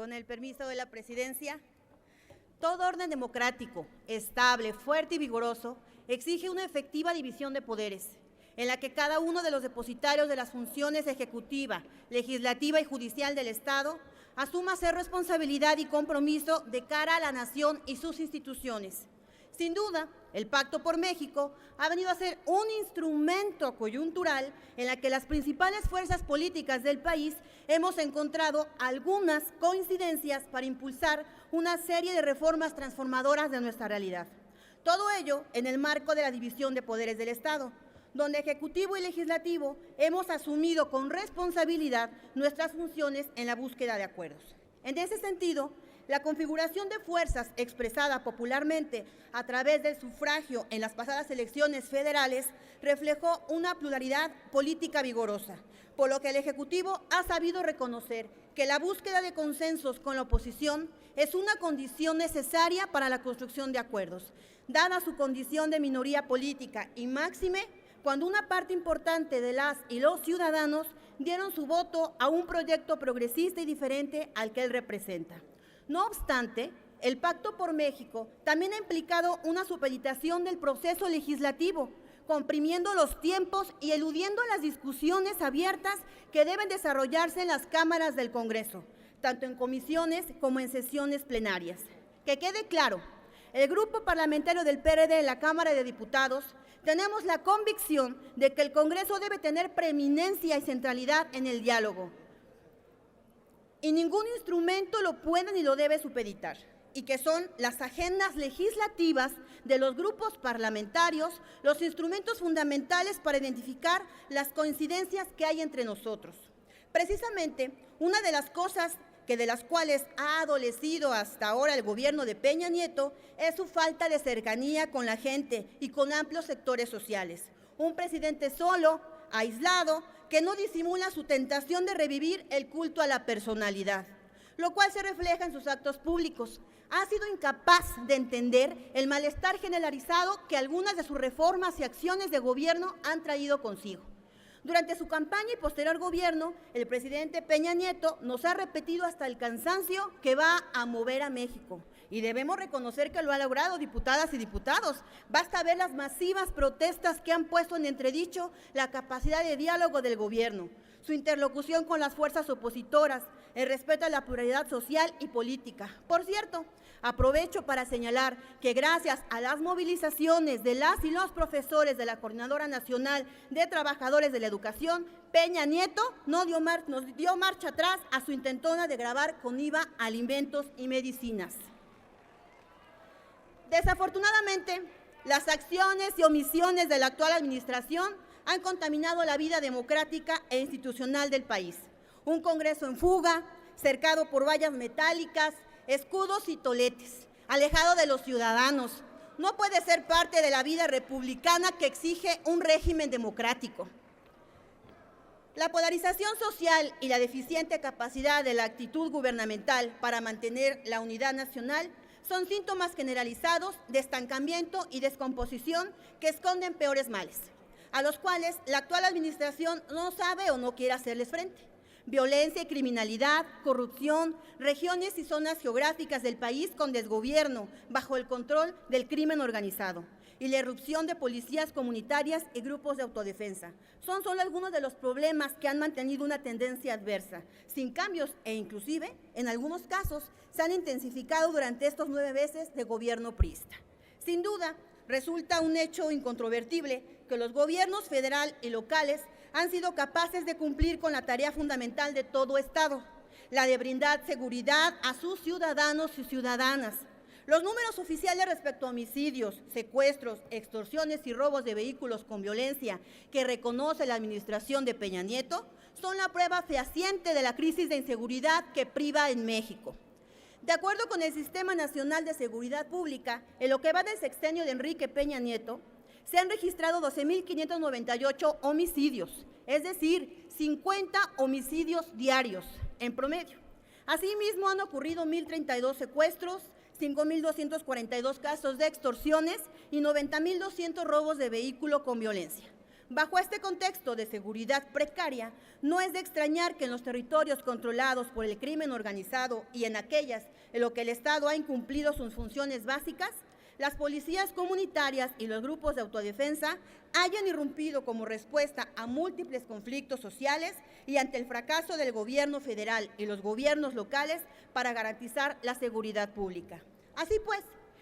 Con el permiso de la presidencia, todo orden democrático, estable, fuerte y vigoroso exige una efectiva división de poderes, en la que cada uno de los depositarios de las funciones ejecutiva, legislativa y judicial del Estado asuma ser responsabilidad y compromiso de cara a la nación y sus instituciones. Sin duda, el Pacto por México ha venido a ser un instrumento coyuntural en la que las principales fuerzas políticas del país hemos encontrado algunas coincidencias para impulsar una serie de reformas transformadoras de nuestra realidad. Todo ello en el marco de la división de poderes del Estado, donde Ejecutivo y Legislativo hemos asumido con responsabilidad nuestras funciones en la búsqueda de acuerdos. En ese sentido, la configuración de fuerzas expresada popularmente a través del sufragio en las pasadas elecciones federales reflejó una pluralidad política vigorosa, por lo que el Ejecutivo ha sabido reconocer que la búsqueda de consensos con la oposición es una condición necesaria para la construcción de acuerdos, dada su condición de minoría política y máxime cuando una parte importante de las y los ciudadanos dieron su voto a un proyecto progresista y diferente al que él representa. No obstante, el Pacto por México también ha implicado una supeditación del proceso legislativo, comprimiendo los tiempos y eludiendo las discusiones abiertas que deben desarrollarse en las cámaras del Congreso, tanto en comisiones como en sesiones plenarias. Que quede claro, el Grupo Parlamentario del PRD en la Cámara de Diputados tenemos la convicción de que el Congreso debe tener preeminencia y centralidad en el diálogo, y ningún instrumento lo puede ni lo debe supeditar, y que son las agendas legislativas de los grupos parlamentarios los instrumentos fundamentales para identificar las coincidencias que hay entre nosotros. Precisamente, una de las cosas de las cuales ha adolecido hasta ahora el gobierno de Peña Nieto es su falta de cercanía con la gente y con amplios sectores sociales. Un presidente solo, aislado, que no disimula su tentación de revivir el culto a la personalidad, lo cual se refleja en sus actos públicos. Ha sido incapaz de entender el malestar generalizado que algunas de sus reformas y acciones de gobierno han traído consigo. Durante su campaña y posterior gobierno, el presidente Peña Nieto nos ha repetido hasta el cansancio que va a mover a México. Y debemos reconocer que lo ha logrado, diputadas y diputados. Basta ver las masivas protestas que han puesto en entredicho la capacidad de diálogo del gobierno, su interlocución con las fuerzas opositoras, el respeto a la pluralidad social y política. Por cierto, aprovecho para señalar que gracias a las movilizaciones de las y los profesores de la Coordinadora Nacional de Trabajadores de la Educación, Peña Nieto nos dio marcha atrás a su intentona de grabar con IVA alimentos y medicinas. Desafortunadamente, las acciones y omisiones de la actual administración han contaminado la vida democrática e institucional del país. Un Congreso en fuga, cercado por vallas metálicas, escudos y toletes, alejado de los ciudadanos. No puede ser parte de la vida republicana que exige un régimen democrático. La polarización social y la deficiente capacidad de la actitud gubernamental para mantener la unidad nacional son síntomas generalizados de estancamiento y descomposición que esconden peores males, a los cuales la actual administración no sabe o no quiere hacerles frente. Violencia y criminalidad, corrupción, regiones y zonas geográficas del país con desgobierno bajo el control del crimen organizado y la irrupción de policías comunitarias y grupos de autodefensa. Son solo algunos de los problemas que han mantenido una tendencia adversa, sin cambios e inclusive, en algunos casos, se han intensificado durante estos 9 meses de gobierno priista. Sin duda, resulta un hecho incontrovertible que los gobiernos federal y locales han sido capaces de cumplir con la tarea fundamental de todo Estado, la de brindar seguridad a sus ciudadanos y ciudadanas. Los números oficiales respecto a homicidios, secuestros, extorsiones y robos de vehículos con violencia que reconoce la administración de Peña Nieto son la prueba fehaciente de la crisis de inseguridad que priva en México. De acuerdo con el Sistema Nacional de Seguridad Pública, en lo que va del sexenio de Enrique Peña Nieto, se han registrado 12.598 homicidios, es decir, 50 homicidios diarios en promedio. Asimismo, han ocurrido 1.032 secuestros, 5.242 casos de extorsiones y 90.200 robos de vehículo con violencia. Bajo este contexto de seguridad precaria, no es de extrañar que en los territorios controlados por el crimen organizado y en aquellas en los que el Estado ha incumplido sus funciones básicas, las policías comunitarias y los grupos de autodefensa hayan irrumpido como respuesta a múltiples conflictos sociales y ante el fracaso del gobierno federal y los gobiernos locales para garantizar la seguridad pública. Así pues,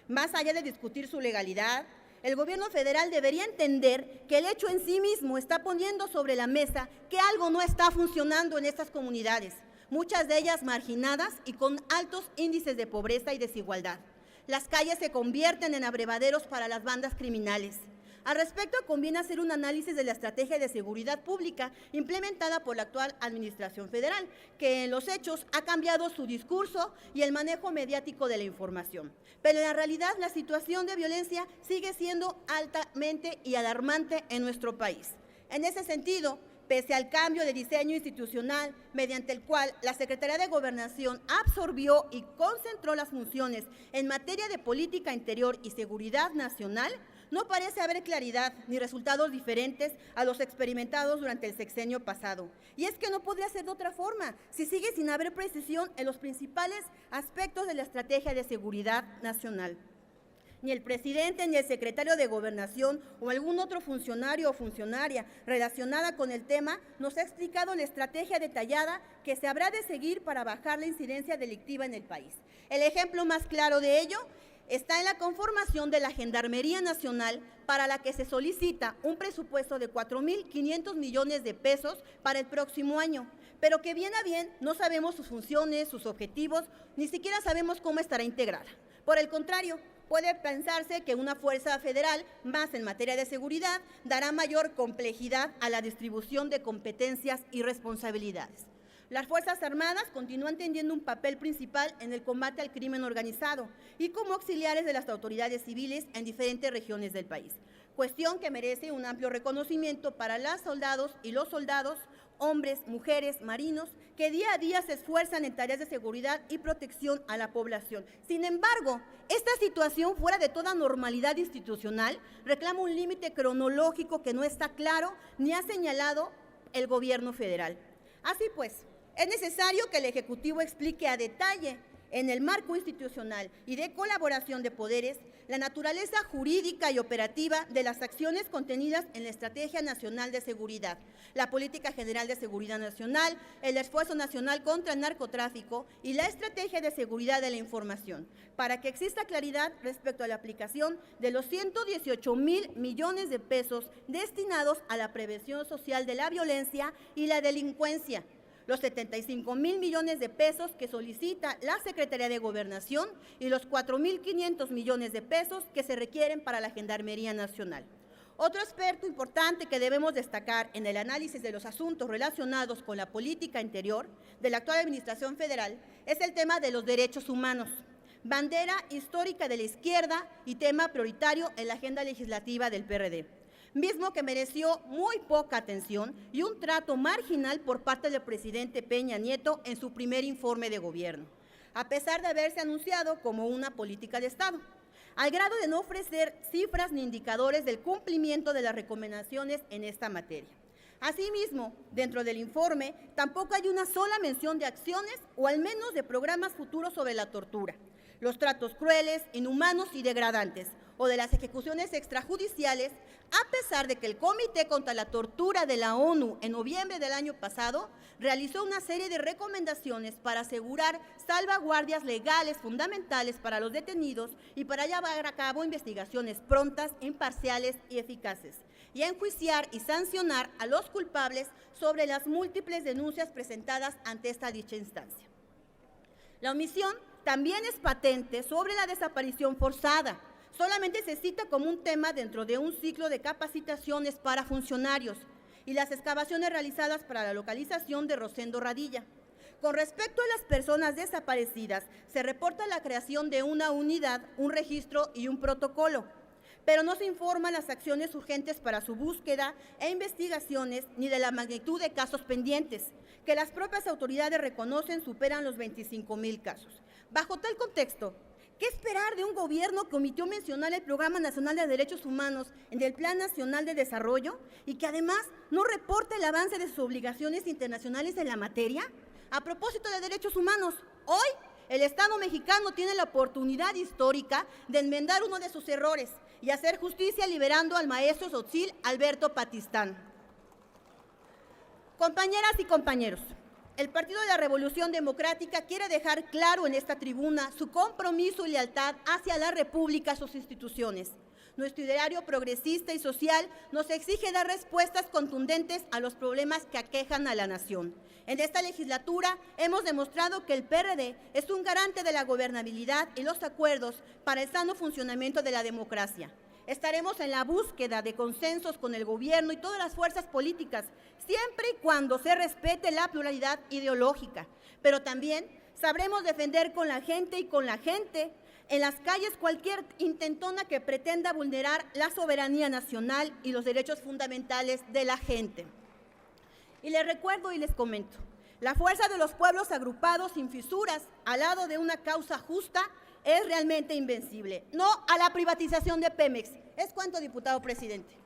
más allá de discutir su legalidad, el gobierno federal debería entender que el hecho en sí mismo está poniendo sobre la mesa que algo no está funcionando en estas comunidades, muchas de ellas marginadas y con altos índices de pobreza y desigualdad. Las calles se convierten en abrevaderos para las bandas criminales. Al respecto, conviene hacer un análisis de la estrategia de seguridad pública implementada por la actual Administración Federal, que en los hechos ha cambiado su discurso y el manejo mediático de la información. Pero en la realidad, la situación de violencia sigue siendo altamente y alarmante en nuestro país. En ese sentido, pese al cambio de diseño institucional mediante el cual la Secretaría de Gobernación absorbió y concentró las funciones en materia de política interior y seguridad nacional, no parece haber claridad ni resultados diferentes a los experimentados durante el sexenio pasado. Y es que no podría ser de otra forma, si sigue sin haber precisión en los principales aspectos de la estrategia de seguridad nacional. Ni el presidente ni el secretario de Gobernación o algún otro funcionario o funcionaria relacionada con el tema nos ha explicado la estrategia detallada que se habrá de seguir para bajar la incidencia delictiva en el país. El ejemplo más claro de ello está en la conformación de la Gendarmería Nacional, para la que se solicita un presupuesto de 4.500 millones de pesos para el próximo año, pero que bien a bien no sabemos sus funciones, sus objetivos, ni siquiera sabemos cómo estará integrada. Por el contrario, puede pensarse que una fuerza federal, más en materia de seguridad, dará mayor complejidad a la distribución de competencias y responsabilidades. Las Fuerzas Armadas continúan teniendo un papel principal en el combate al crimen organizado y como auxiliares de las autoridades civiles en diferentes regiones del país, cuestión que merece un amplio reconocimiento para las soldados y los soldados, hombres, mujeres, marinos, que día a día se esfuerzan en tareas de seguridad y protección a la población. Sin embargo, esta situación, fuera de toda normalidad institucional, reclama un límite cronológico que no está claro ni ha señalado el gobierno federal. Así pues, es necesario que el Ejecutivo explique a detalle, en el marco institucional y de colaboración de poderes, la naturaleza jurídica y operativa de las acciones contenidas en la Estrategia Nacional de Seguridad, la Política General de Seguridad Nacional, el Esfuerzo Nacional contra el Narcotráfico y la Estrategia de Seguridad de la Información, para que exista claridad respecto a la aplicación de los 118.000 millones de pesos destinados a la prevención social de la violencia y la delincuencia, los 75.000 millones de pesos que solicita la Secretaría de Gobernación y los 4.500 millones de pesos que se requieren para la Gendarmería Nacional. Otro aspecto importante que debemos destacar en el análisis de los asuntos relacionados con la política interior de la actual Administración Federal es el tema de los derechos humanos, bandera histórica de la izquierda y tema prioritario en la agenda legislativa del PRD. Mismo que mereció muy poca atención y un trato marginal por parte del presidente Peña Nieto en su primer informe de gobierno, a pesar de haberse anunciado como una política de Estado, al grado de no ofrecer cifras ni indicadores del cumplimiento de las recomendaciones en esta materia. Asimismo, dentro del informe, tampoco hay una sola mención de acciones o al menos de programas futuros sobre la tortura, los tratos crueles, inhumanos y degradantes, o de las ejecuciones extrajudiciales, a pesar de que el Comité contra la Tortura de la ONU en noviembre del año pasado realizó una serie de recomendaciones para asegurar salvaguardias legales fundamentales para los detenidos y para llevar a cabo investigaciones prontas, imparciales y eficaces, y a enjuiciar y sancionar a los culpables sobre las múltiples denuncias presentadas ante esta dicha instancia. La omisión también es patente sobre la desaparición forzada. Solamente se cita como un tema dentro de un ciclo de capacitaciones para funcionarios y las excavaciones realizadas para la localización de Rosendo Radilla. Con respecto a las personas desaparecidas, se reporta la creación de una unidad, un registro y un protocolo, pero no se informan las acciones urgentes para su búsqueda e investigaciones ni de la magnitud de casos pendientes, que las propias autoridades reconocen superan los 25.000 casos. Bajo tal contexto, ¿Qué esperar de un gobierno que omitió mencionar el Programa Nacional de Derechos Humanos en el Plan Nacional de Desarrollo y que además no reporta el avance de sus obligaciones internacionales en la materia? A propósito de derechos humanos, hoy el Estado mexicano tiene la oportunidad histórica de enmendar uno de sus errores y hacer justicia liberando al maestro Tzotzil Alberto Patistán. Compañeras y compañeros, el Partido de la Revolución Democrática quiere dejar claro en esta tribuna su compromiso y lealtad hacia la República y sus instituciones. Nuestro ideario progresista y social nos exige dar respuestas contundentes a los problemas que aquejan a la nación. En esta legislatura hemos demostrado que el PRD es un garante de la gobernabilidad y los acuerdos para el sano funcionamiento de la democracia. Estaremos en la búsqueda de consensos con el gobierno y todas las fuerzas políticas, siempre y cuando se respete la pluralidad ideológica. Pero también sabremos defender con la gente y con la gente en las calles cualquier intentona que pretenda vulnerar la soberanía nacional y los derechos fundamentales de la gente. Y les recuerdo y les comento, la fuerza de los pueblos agrupados sin fisuras al lado de una causa justa es realmente invencible. No a la privatización de Pemex. ¿Es cuánto, diputado presidente?